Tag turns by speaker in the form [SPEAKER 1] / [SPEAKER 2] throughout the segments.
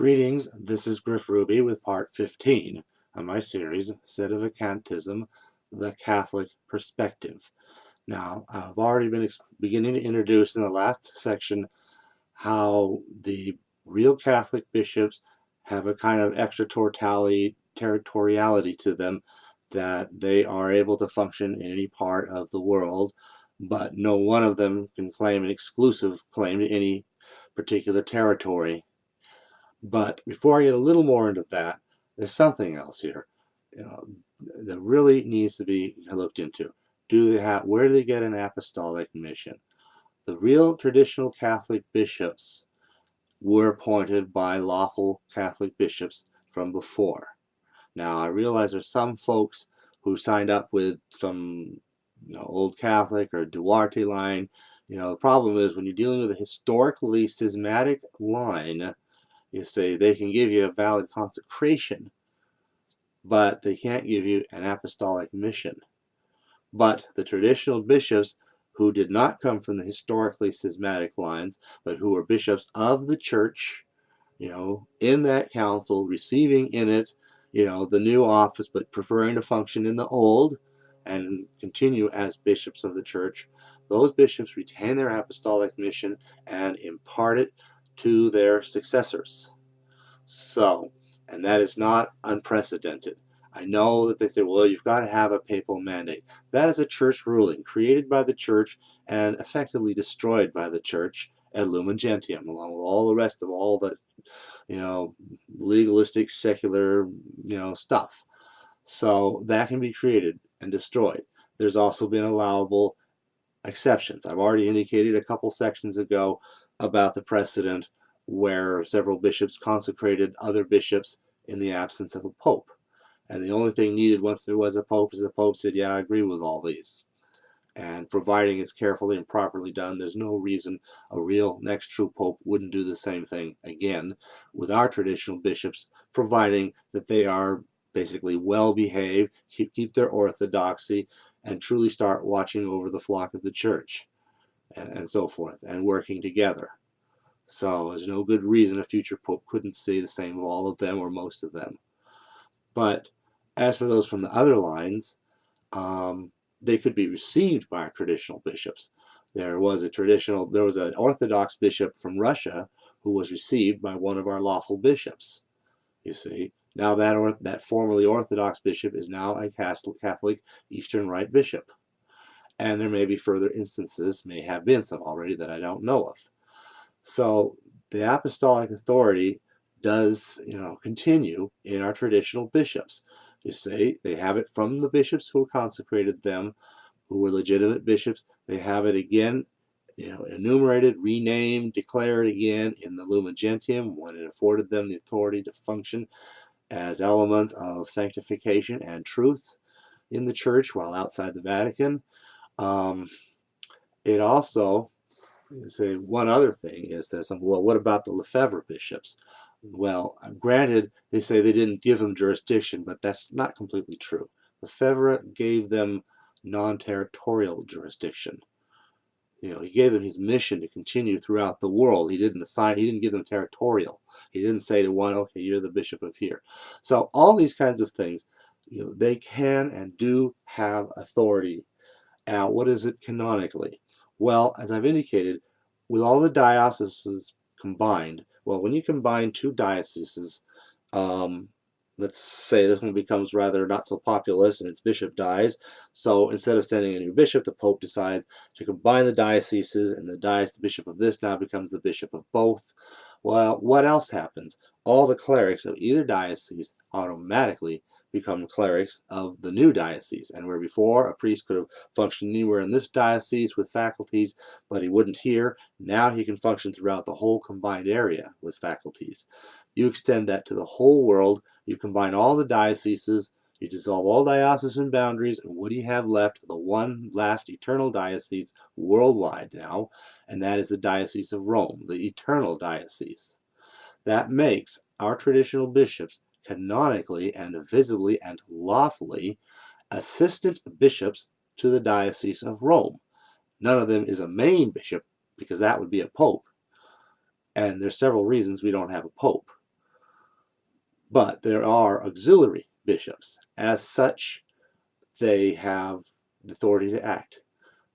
[SPEAKER 1] Greetings, this is Griff Ruby with part 15 of my series, Sedevacantism, the Catholic Perspective. Now, I've already been beginning to introduce in the last section how the real Catholic bishops have a kind of extraterritoriality to them, that they are able to function in any part of the world, but no one of them can claim an exclusive claim to any particular territory. But before I get a little more into that, there's something else here, that really needs to be looked into. Where do they get an apostolic mission? The real traditional Catholic bishops were appointed by lawful Catholic bishops from before. Now, I realize there's some folks who signed up with some old Catholic or Duarte line. The problem is when you're dealing with a historically schismatic line, you say they can give you a valid consecration, but they can't give you an apostolic mission. But the traditional bishops who did not come from the historically schismatic lines, but who were bishops of the church, in that council, receiving in it, the new office, but preferring to function in the old and continue as bishops of the church, those bishops retain their apostolic mission and impart it to their successors. So, and that is not unprecedented. I know that they say, well, you've got to have a papal mandate. That is a church ruling created by the church and effectively destroyed by the church at Lumen Gentium, along with all the rest of all the, legalistic, secular, stuff. So that can be created and destroyed. There's also been allowable exceptions. I've already indicated a couple sections ago about the precedent where several bishops consecrated other bishops in the absence of a pope. And the only thing needed once there was a pope is the pope said, yeah, I agree with all these. And providing it's carefully and properly done, there's no reason a real next true pope wouldn't do the same thing again with our traditional bishops, providing that they are basically well behaved, keep their orthodoxy, and truly start watching over the flock of the church, and so forth, and working together. So there's no good reason a future pope couldn't say the same of all of them or most of them. But as for those from the other lines, they could be received by our traditional bishops. There was an Orthodox bishop from Russia who was received by one of our lawful bishops. You see, now that formerly Orthodox bishop is now a Catholic Eastern Rite bishop. And there may be further instances, may have been some already that I don't know of. So the apostolic authority does, continue in our traditional bishops. You see, they have it from the bishops who consecrated them, who were legitimate bishops. They have it again, enumerated, renamed, declared again in the Lumen Gentium when it afforded them the authority to function as elements of sanctification and truth in the church while outside the Vatican. It also, say one other thing is there's well, what about the Lefebvre bishops? Well, granted, they say they didn't give them jurisdiction, but that's not completely true. Lefebvre gave them non-territorial jurisdiction. He gave them his mission to continue throughout the world. He didn't give them territorial. He didn't say to one, okay, you're the bishop of here. So all these kinds of things, they can and do have authority. Now, what is it canonically? Well, as I've indicated, with all the dioceses combined, well, when you combine two dioceses, let's say this one becomes rather not so populous and its bishop dies, so instead of sending a new bishop, the Pope decides to combine the dioceses, and the bishop of this now becomes the bishop of both. Well, what else happens? All the clerics of either diocese automatically become clerics of the new diocese. And where before a priest could have functioned anywhere in this diocese with faculties, but he wouldn't here, now he can function throughout the whole combined area with faculties. You extend that to the whole world, you combine all the dioceses, you dissolve all diocesan boundaries, and what do you have left? The one last eternal diocese worldwide now, and that is the Diocese of Rome, the eternal diocese. That makes our traditional bishops canonically and visibly and lawfully assistant bishops to the Diocese of Rome. None of them is a main bishop because that would be a pope. And there's several reasons we don't have a pope. But there are auxiliary bishops. As such, they have the authority to act.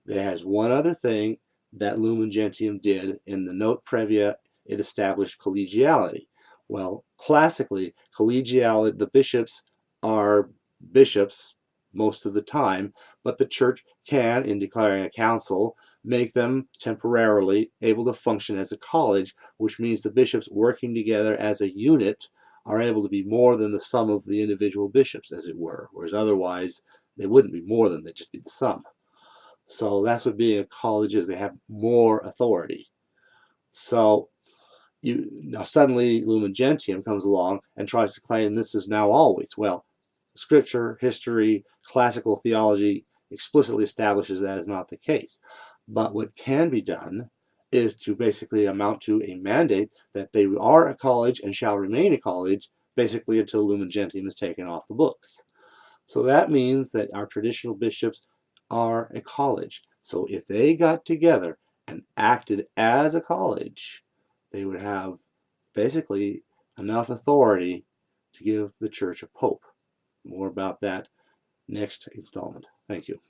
[SPEAKER 1] There has one other thing that Lumen Gentium did. In the note previa, it established collegiality. Well, classically, collegiality, the bishops are bishops most of the time, but the church can, in declaring a council, make them temporarily able to function as a college, which means the bishops working together as a unit are able to be more than the sum of the individual bishops, as it were, whereas otherwise they wouldn't be more than, they'd just be the sum. So that's what being a college is. They have more authority. So now suddenly Lumen Gentium comes along and tries to claim this is now always. Well, scripture, history, classical theology explicitly establishes that is not the case. But what can be done is to basically amount to a mandate that they are a college and shall remain a college basically until Lumen Gentium is taken off the books. So that means that our traditional bishops are a college. So if they got together and acted as a college, they would have basically enough authority to give the church a pope. More about that next installment. Thank you.